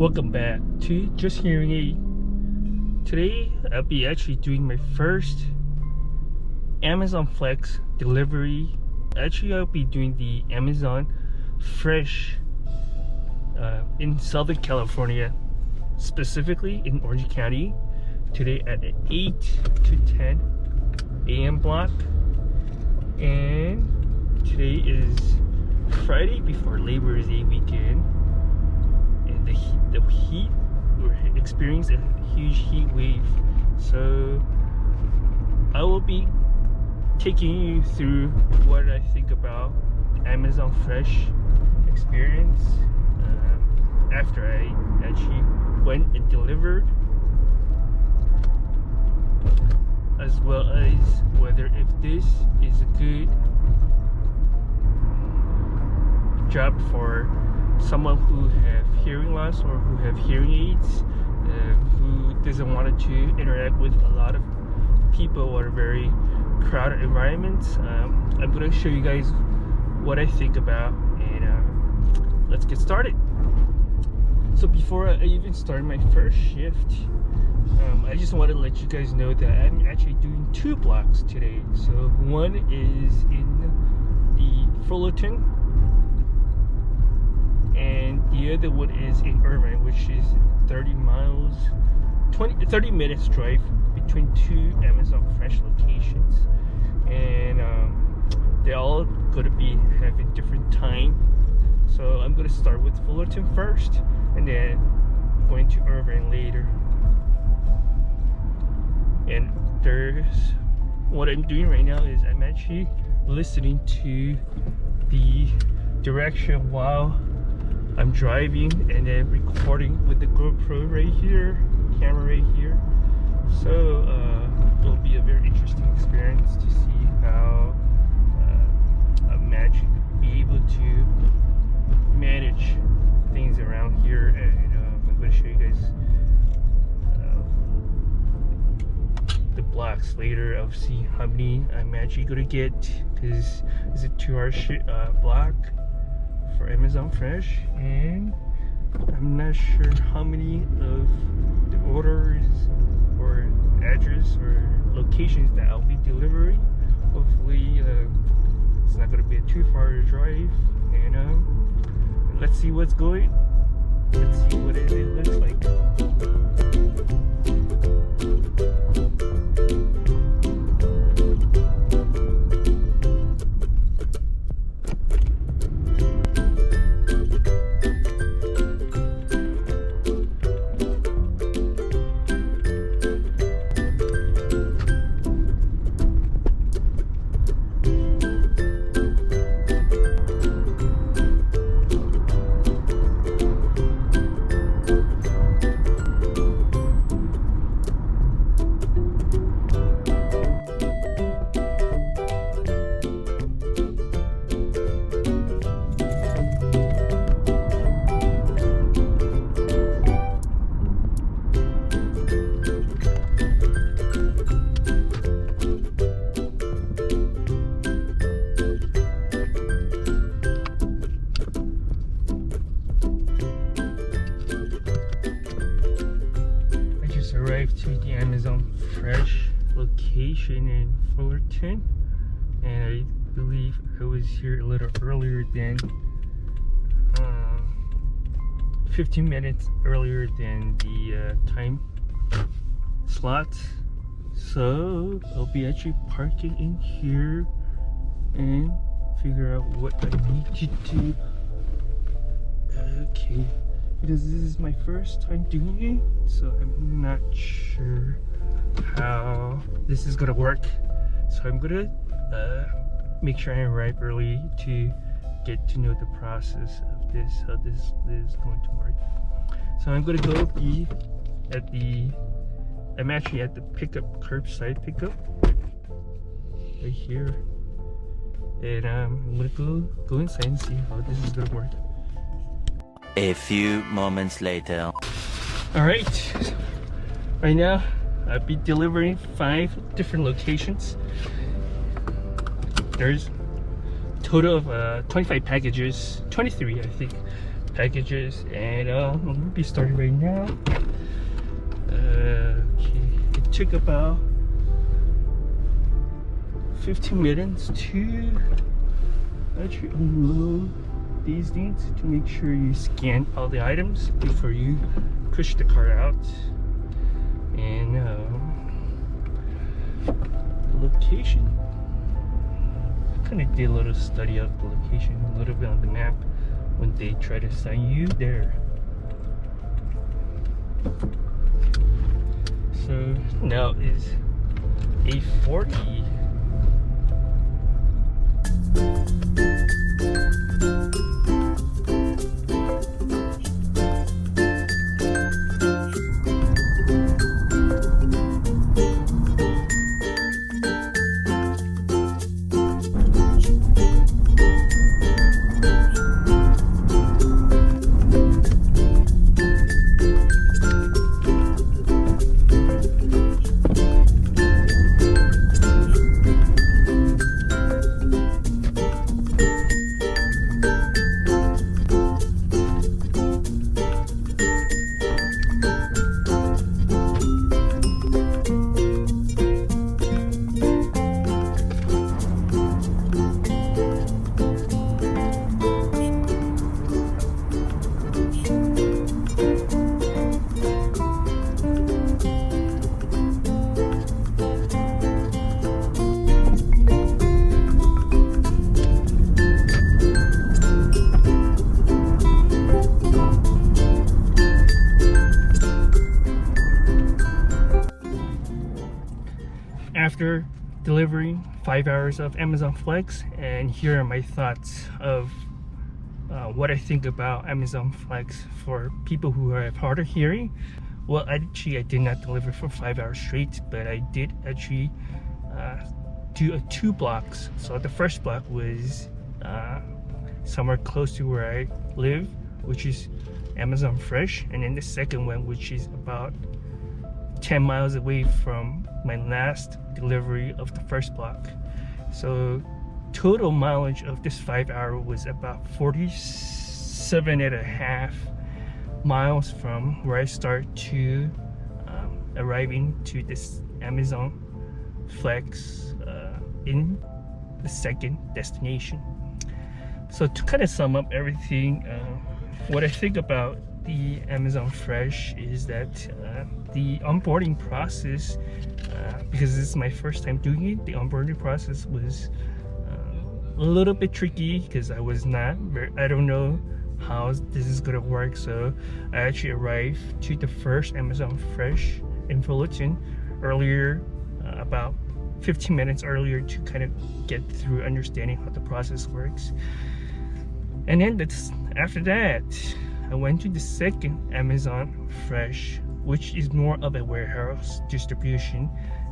Welcome back to Just Hearing Aid. Today I'll be actually doing my first Amazon Flex delivery. Actually, I'll be doing the Amazon Fresh in Southern California, specifically in Orange County, today at 8 to 10 a.m. block. And today is Friday before Labor Day weekend. The heat, we're experiencing a huge heat wave, so I will be taking you through what I think about the Amazon Fresh experience after I actually went and delivered, as well as whether if this is a good job for someone who have hearing loss or who have hearing aids, who doesn't want to interact with a lot of people or very crowded environments. I'm going to show you guys what I think about, and let's get started. So before I even start my first shift, I just want to let you guys know that I'm actually doing 2 blocks today. So one is in the Fullerton, and the other one is in Irvine, which is 30 minutes drive between 2 Amazon Fresh locations. And they're all going to be having different time. So I'm going to start with Fullerton first, and then going to Irvine later. And what I'm doing right now is I'm actually listening to the direction while I'm driving, and then recording with the GoPro right here, camera right here. So it'll be a very interesting experience to see how I'm actually be able to manage things around here. And I'm going to show you guys the blocks later. I'll see how many I'm actually going to get, because it's a 2-hour block for Amazon Fresh, and I'm not sure how many of the orders or address or locations that I'll be delivering. Hopefully it's not going to be a too far drive, and let's see what's going. Let's see what it looks like. Arrived to the Amazon Fresh location in Fullerton, and I believe I was here a little earlier than 15 minutes earlier than the time slot. So I'll be actually parking in here and figure out what I need to do. Okay, because this is my first time doing it, so I'm not sure how this is gonna work. So I'm gonna make sure I arrive early to get to know the process of this, how this is going to work. So I'm gonna go be at I'm actually at the pickup, curbside pickup right here, and I'm gonna go inside and see how this is gonna work. A few moments later. Alright, right now I'll be delivering 5 different locations. There's a total of 25 packages, 23 I think, packages, and I'm gonna be starting right now. Okay, it took about 15 minutes to actually unload these things, to make sure you scan all the items before you push the cart out. And the location, I kind of did a little study of the location a little bit on the map when they try to assign you there. So now is 8:40. After delivering 5 hours of Amazon Flex, and here are my thoughts of what I think about Amazon Flex for people who have harder hearing. Well, actually I did not deliver for 5 hours straight, but I did actually do 2 blocks. So the first block was somewhere close to where I live, which is Amazon Fresh, and then the second one, which is about 10 miles away from my last delivery of the first block. So total mileage of this 5 hour was about 47.5 miles from where I start to arriving to this Amazon Flex in the second destination. So to kind of sum up everything, what I think about the Amazon Fresh is that the onboarding process, because this is my first time doing it, the onboarding process was a little bit tricky because I don't know how this is gonna work. So I actually arrived to the first Amazon Fresh in Fullerton earlier, about 15 minutes earlier, to kind of get through understanding how the process works. And then after that, I went to the second Amazon Fresh, which is more of a warehouse distribution,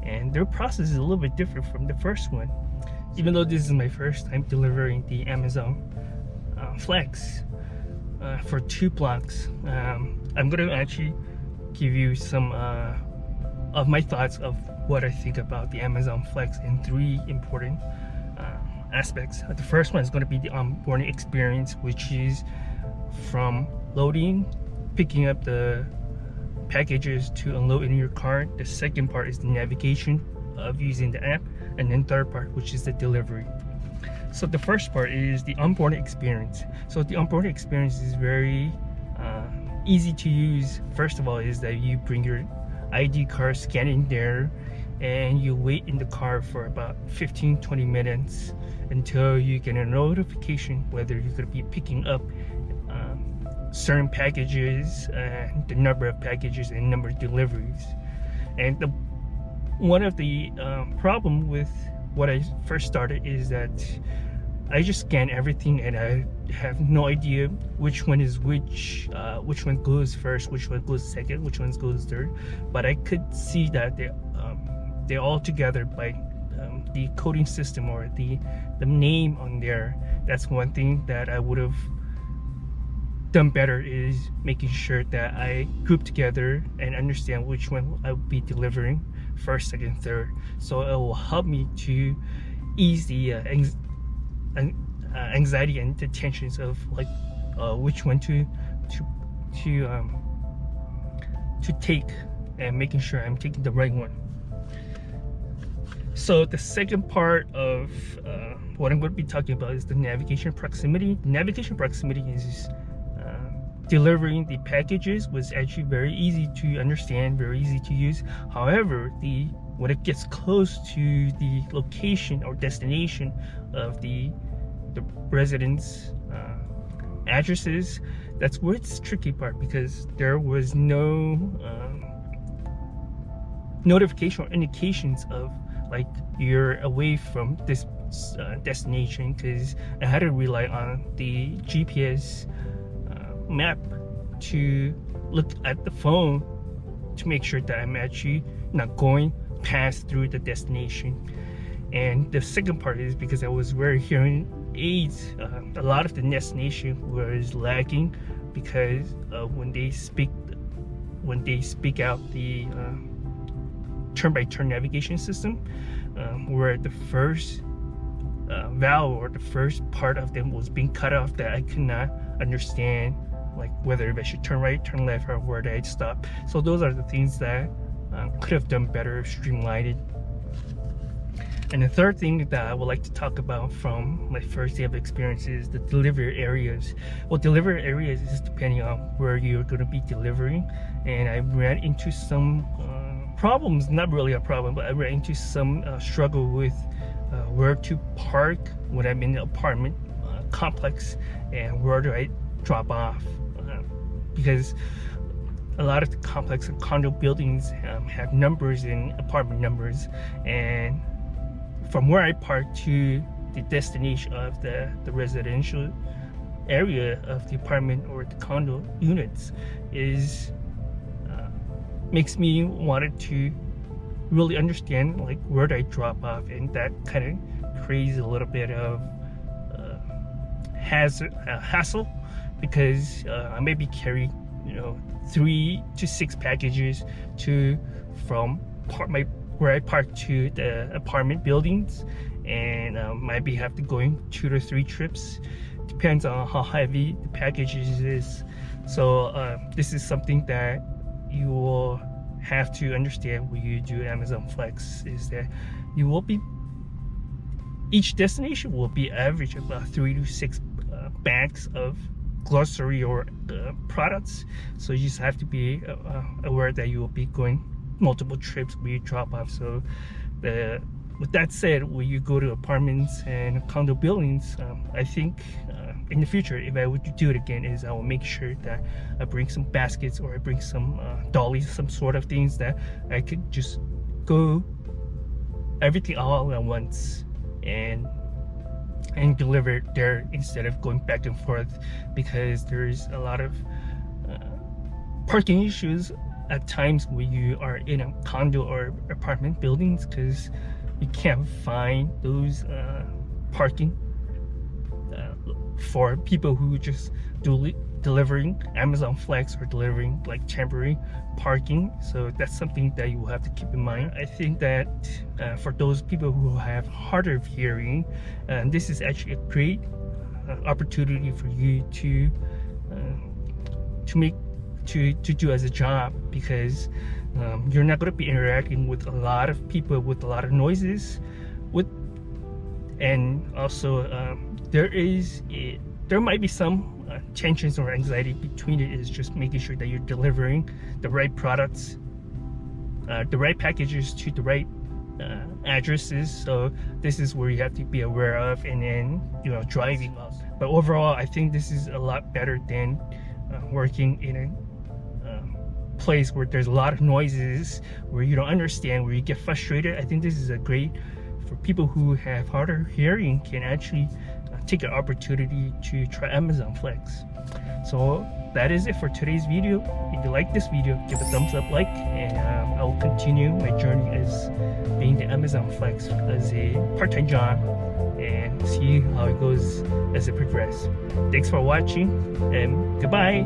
and their process is a little bit different from the first one. Even though this is my first time delivering the Amazon Flex for 2 blocks, I'm gonna actually give you some of my thoughts of what I think about the Amazon Flex in 3 important aspects. The first one is going to be the onboarding experience, which is from loading, picking up the packages to unload in your car. The second part is the navigation of using the app, and then third part, which is the delivery. So the first part is the onboarding experience. So the onboarding experience is very easy to use. First of all, is that you bring your ID card, scan in there, and you wait in the car for about 15-20 minutes until you get a notification whether you're going to be picking up certain packages, and the number of packages and number of deliveries. And one of the problem with what I first started is that I just scan everything and I have no idea which one is which one goes first, which one goes second, which one goes third. But I could see that they're all together by the coding system or the name on there. That's one thing that I would have done better, is making sure that I group together and understand which one I will be delivering first, second, third. So it will help me to ease the anxiety and the tensions of like which one to take, and making sure I'm taking the right one. So the second part of what I'm going to be talking about is the navigation proximity. Navigation proximity is delivering the packages was actually very easy to understand, very easy to use. However, when it gets close to the location or destination of the residents' addresses, that's where it's tricky part, because there was no notification or indications of like you're away from this destination, because I had to rely on the GPS map to look at the phone to make sure that I'm actually not going past through the destination. And the second part is because I was wearing hearing aids, a lot of the destination was lagging, because when they speak out the turn-by-turn navigation system, where the first vowel or the first part of them was being cut off, that I could not understand, like whether if I should turn right, turn left, or where I'd stop. So those are the things that could have done better, streamlined. And the third thing that I would like to talk about from my first day of experience is the delivery areas. Well, delivery areas is depending on where you're going to be delivering, and I ran into some problems, not really a problem, but I ran into some struggle with where to park when I'm in the apartment complex, and where do I drop off, because a lot of the complex and condo buildings have numbers and apartment numbers, and from where I park to the destination of the residential area of the apartment or the condo units is makes me wanted to really understand like where do I drop off, and that kind of creates a little bit of hassle, because I may be carrying 3 to 6 packages from where I park to the apartment buildings, and might be have to going 2 to 3 trips, depends on how heavy the packages is. So this is something that you will have to understand when you do Amazon Flex, is that you will be, each destination will be average about 3 to 6 bags of grocery or products. So you just have to be aware that you will be going multiple trips when you drop off. So with that said, when you go to apartments and condo buildings, I think in the future, if I were to do it again, is I will make sure that I bring some baskets, or I bring some dollies, some sort of things that I could just go everything all at once and deliver it there, instead of going back and forth, because there's a lot of parking issues at times when you are in a condo or apartment buildings, because you can't find those parking for people who just delivering Amazon Flex or delivering like temporary parking. So that's something that you will have to keep in mind. I think that for those people who have harder of hearing, this is actually a great opportunity for you to do as a job, because you're not going to be interacting with a lot of people with a lot of noises, and also there might be some tensions or anxiety between it. Is just making sure that you're delivering the right products, the right packages to the right addresses. So this is where you have to be aware of, and then driving. But overall, I think this is a lot better than working in a place where there's a lot of noises, where you don't understand, where you get frustrated. I think this is a great for people who have harder hearing, can actually take an opportunity to try Amazon Flex. So that is it for today's video. If you like this video, give a thumbs up, like, and I will continue my journey as being the Amazon Flex as a part-time job, and see how it goes as it progresses. Thanks for watching, and goodbye.